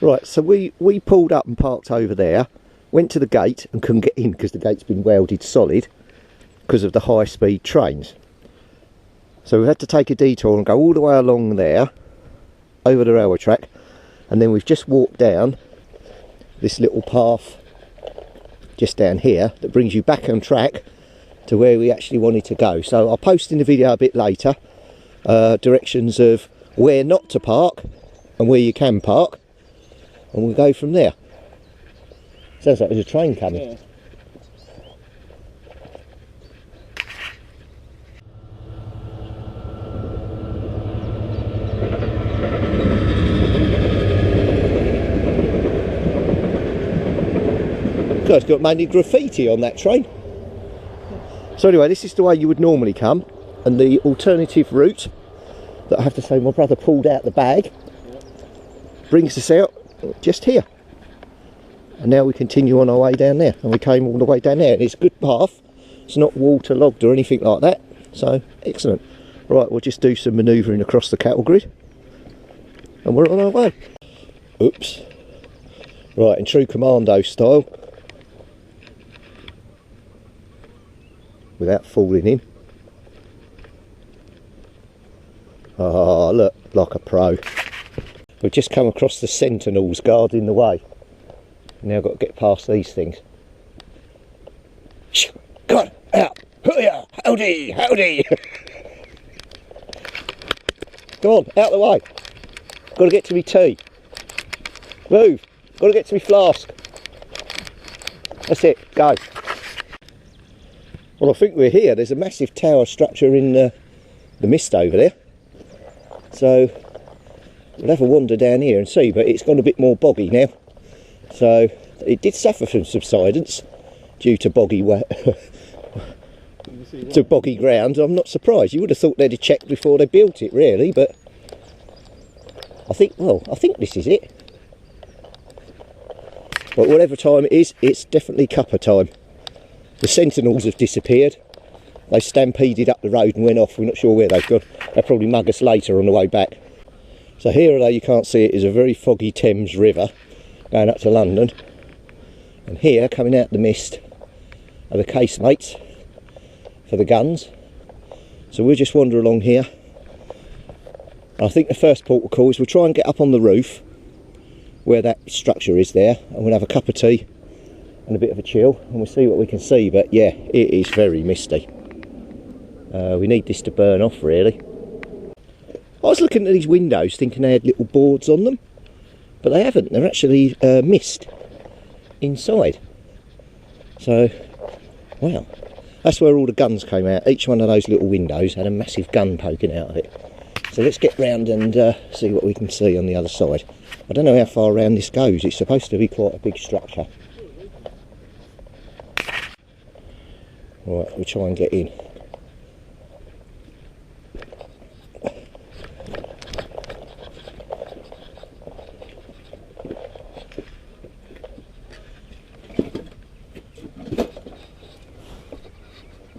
Right, so we pulled up and parked over there, went to the gate and couldn't get in because the gate's been welded solid because of the high-speed trains. So we've had to take a detour and go all the way along there, over the railway track, and then we've just walked down this little path just down here that brings you back on track to where we actually wanted to go. So I'll post in the video a bit later directions of where not to park and where you can park, and we'll go from there. Sounds like there's a train coming. Yeah. So it's got mainly graffiti on that train. So anyway, this is the way you would normally come, and the alternative route that I have to say my brother pulled out the bag brings us out just here. And now we continue on our way down there, and we came all the way down there, and it's a good path. It's not waterlogged or anything like that, so excellent. Right, we'll just do some manoeuvring across the cattle grid and we're on our way. Oops. Right, in true commando style, without falling in. Ah, look, like a pro. We've just come across the sentinels guarding the way. Now got to get past these things. Come on, out! Howdy, howdy! Come on, out the way. Got to get to me tea. Move. Got to get to me flask. That's it, go. Well, I think we're here. There's a massive tower structure in the mist over there. So we'll have a wander down here and see, but it's gone a bit more boggy now. So it did suffer from subsidence due to boggy boggy ground. I'm not surprised. You would have thought they'd have checked before they built it, really, but I think this is it. But whatever time it is, it's definitely cuppa time. The sentinels have disappeared. They stampeded up the road and went off. We're not sure where they've gone. They'll probably mug us later on the way back. So here, although you can't see it, is a very foggy Thames River going up to London. And here, coming out the mist, are the casemates for the guns. So we'll just wander along here. I think the first port of call is we'll try and get up on the roof where that structure is there, and we'll have a cup of tea and a bit of a chill, and we'll see what we can see. But yeah, it is very misty. We need this to burn off, really. I was looking at these windows thinking they had little boards on them, but they haven't. They're actually mist inside. So, wow. That's where all the guns came out. Each one of those little windows had a massive gun poking out of it. So let's get round and see what we can see on the other side. I don't know how far around this goes. It's supposed to be quite a big structure. Right, we'll try and get in.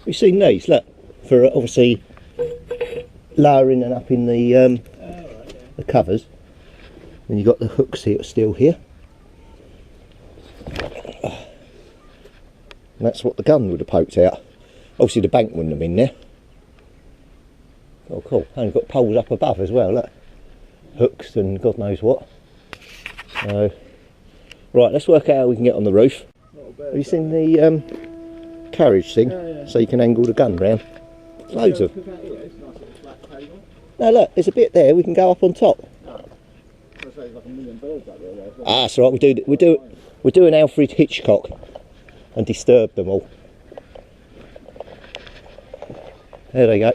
We've seen these, look, for obviously lowering and up in the covers. And you've got the hooks here, still here. And that's what the gun would have poked out. Obviously the bank wouldn't have been there. Oh cool, and you've got poles up above as well, look. Hooks and God knows what. So, right, let's work out how we can get on the roof. Have you seen the carriage thing? Yeah. So you can angle the gun round. Loads of them. No, look, there's a bit there, we can go up on top. Ah, that's right, we'll do an Alfred Hitchcock and disturb them all. There they go.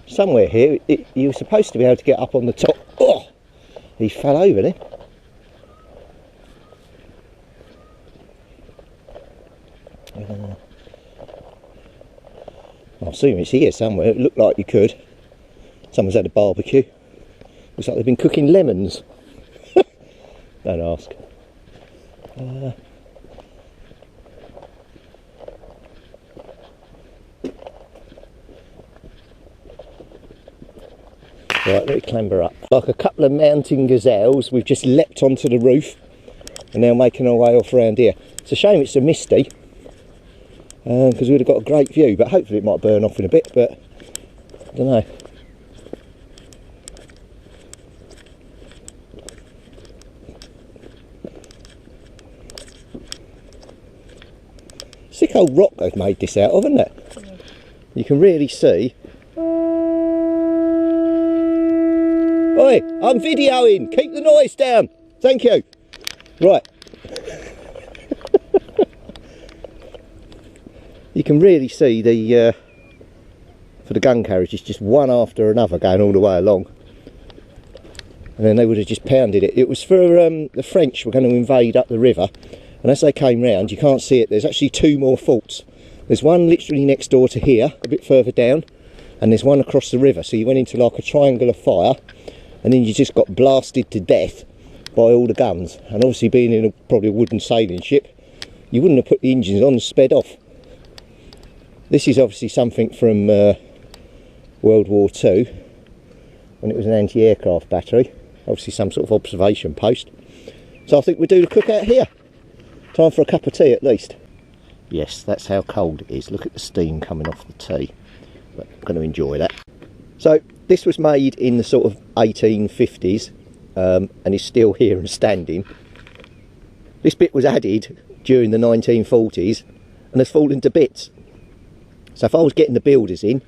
Somewhere here, you were supposed to be able to get up on the top. Oh, he fell over there. I assume it's here somewhere. It looked like you could. Someone's had a barbecue. Looks like they've been cooking lemons. Don't ask. Right, let me clamber up. Like a couple of mountain gazelles, we've just leapt onto the roof and now making our way off around here. It's a shame it's so misty, because we'd have got a great view, but hopefully it might burn off in a bit, but I don't know. Sick old rock they've made this out of, isn't it? Yeah. You can really see. Oi, I'm videoing, keep the noise down. Thank you. Right. You can really see the for the gun carriages, just one after another going all the way along, and then they would have just pounded it. It was for the French were going to invade up the river, and as they came round, you can't see it, there's actually two more forts. There's one literally next door to here, a bit further down, and there's one across the river. So you went into like a triangular fire, and then you just got blasted to death by all the guns. And obviously being in probably a wooden sailing ship, you wouldn't have put the engines on and sped off. This is obviously something from World War II, when it was an anti-aircraft battery, obviously some sort of observation post. So I think we'll do the cookout here. Time for a cup of tea at least. Yes, that's how cold it is. Look at the steam coming off the tea. But I'm going to enjoy that. So this was made in the sort of 1850s, and is still here and standing. This bit was added during the 1940s and has fallen to bits. So if I was getting the builders in,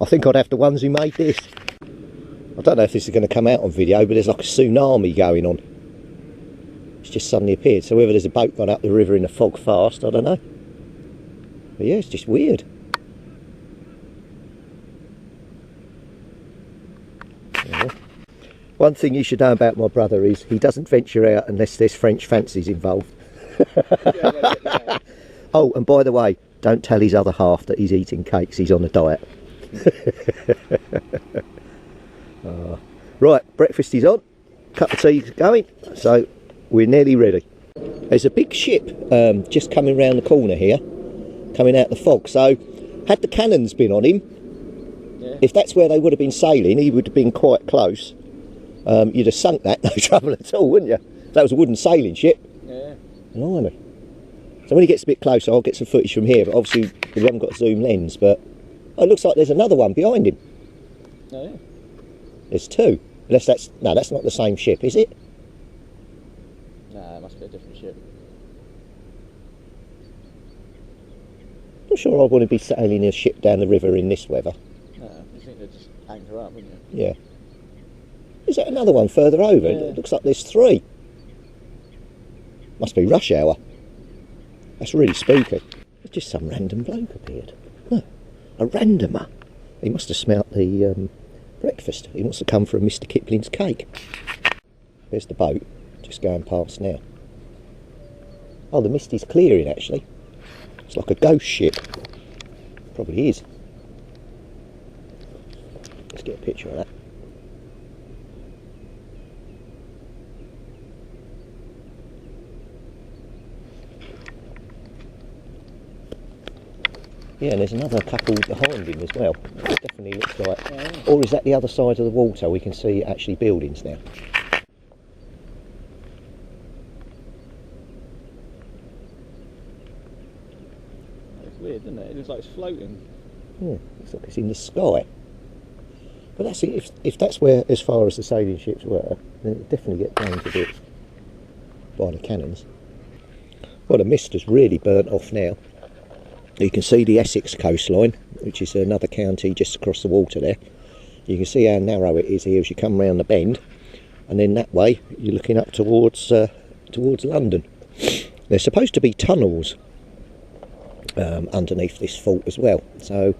I think I'd have the ones who made this. I don't know if this is going to come out on video, but there's like a tsunami going on. It's just suddenly appeared. So whether there's a boat gone up the river in a fog fast, I don't know. But yeah, it's just weird. Yeah. One thing you should know about my brother is he doesn't venture out unless there's French fancies involved. Oh, and by the way, don't tell his other half that he's eating cakes, he's on a diet. Right, breakfast is on, cup of tea going, so we're nearly ready. There's a big ship just coming round the corner here, coming out the fog, so had the cannons been on him, yeah, if that's where they would have been sailing, he would have been quite close. You'd have sunk that, no trouble at all, wouldn't you? That was a wooden sailing ship. Yeah. Blimey. So when he gets a bit closer, I'll get some footage from here, but obviously we haven't got a zoom lens, but oh, it looks like there's another one behind him. Oh yeah. There's two. Unless that's, no, that's not the same ship, is it? Nah, it must be a different ship. I'm sure I want to be sailing a ship down the river in this weather. No, you think they'd just anchor up, wouldn't you? Yeah. Is there another one further over? Yeah. It looks like there's three. Must be rush hour. That's really spooky. There's just some random bloke appeared. No, a randomer. He must have smelt the breakfast. He wants to come for a Mr. Kipling's cake. There's the boat, just going past now. Oh, the mist is clearing actually. It's like a ghost ship. Probably is. Let's get a picture of that. Yeah, and there's another couple behind him as well. It definitely looks like... Yeah. Or is that the other side of the water? We can see actually buildings now. It's weird, isn't it? It looks like it's floating. Yeah, looks like it's in the sky. But that's it. If that's where, as far as the sailing ships were, then it'd definitely get blown to bits by the cannons. Well, the mist has really burnt off now. You can see the Essex coastline, which is another county just across the water there. You can see how narrow it is here as you come round the bend, and then that way you're looking up towards London. There's supposed to be tunnels underneath this fort as well, so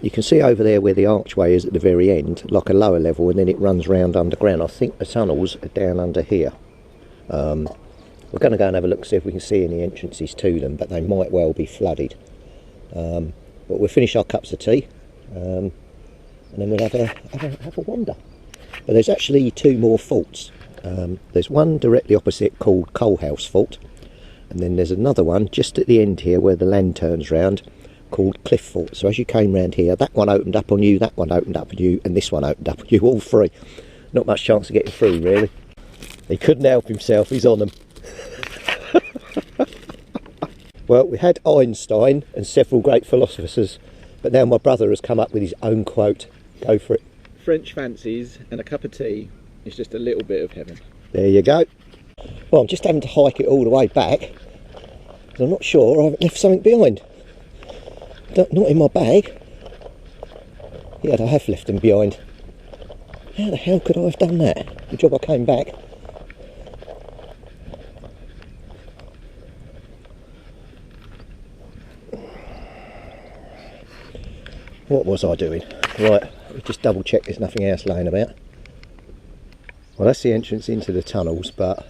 you can see over there where the archway is at the very end, like a lower level, and then it runs round underground. I think the tunnels are down under here. We're going to go and have a look, see if we can see any entrances to them, but they might well be flooded. But we'll finish our cups of tea, and then we'll have a wander. But there's actually two more forts. There's one directly opposite called Coalhouse Fort, and then there's another one just at the end here where the land turns round called cliff forts. So as you came round here, that one opened up on you, that one opened up on you, and this one opened up on you, all three. Not much chance of getting through, really. He couldn't help himself, he's on them. Well, we had Einstein and several great philosophers, but now my brother has come up with his own quote. Go for it. French fancies and a cup of tea is just a little bit of heaven. There you go. Well, I'm just having to hike it all the way back, because I'm not sure I haven't left something behind. Not in my bag. Yeah, I have left them behind. How the hell could I have done that? Good job I came back. What was I doing? Right, just double check there's nothing else laying about. Well, that's the entrance into the tunnels, but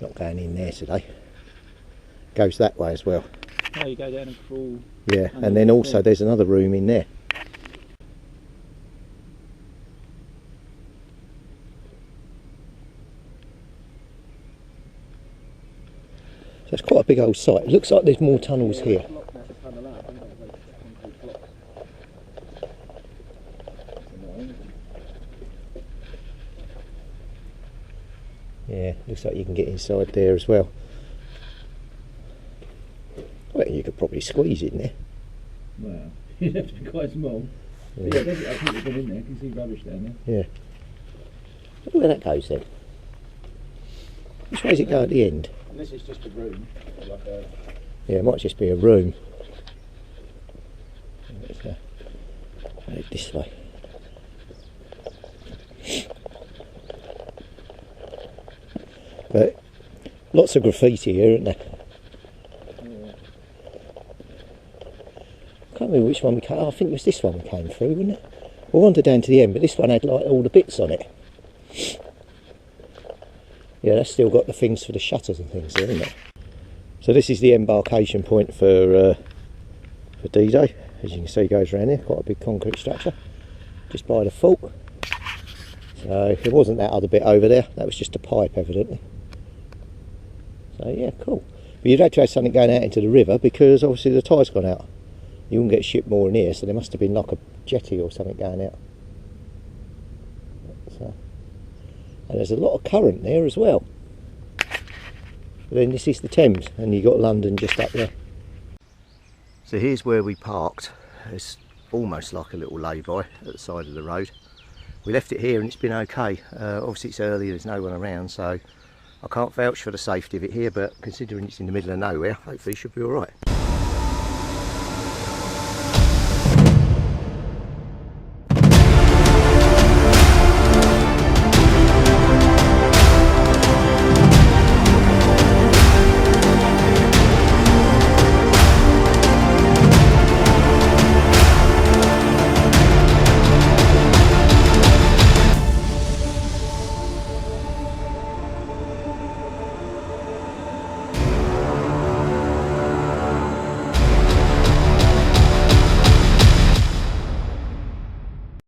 not going in there today. Goes that way as well. Oh, you go down and crawl. Yeah, and then also there's another room in there. So it's quite a big old site. It looks like there's more tunnels here. Yeah, looks like you can get inside there as well. I reckon you could probably squeeze in there. Well, you'd have to be quite small. Yeah, I think we've been in there. You can see rubbish down there. yeah. I wonder where that goes then. Which way does it go at the end? Unless it's just a room. Like a... Yeah, it might just be a room. Let's go this way. But lots of graffiti here, isn't there? Yeah. Can't remember which one we came. Oh, I think it was this one we came through, wasn't it? We wandered down to the end, but this one had like all the bits on it. Yeah, that's still got the things for the shutters and things there, isn't it? So this is the embarkation point for D-Day. As you can see, it goes around here. Quite a big concrete structure, just by the fort. So it wasn't that other bit over there. That was just a pipe, evidently. So yeah, cool. But you'd had to have something going out into the river because obviously the tide's gone out. You wouldn't get a ship mooring here, so there must have been like a jetty or something going out. So, and there's a lot of current there as well. But then this is the Thames, and you've got London just up there. So here's where we parked. It's almost like a little lay-by at the side of the road. We left it here and it's been okay. Obviously it's early, there's no one around, so I can't vouch for the safety of it here, but considering it's in the middle of nowhere, hopefully it should be alright.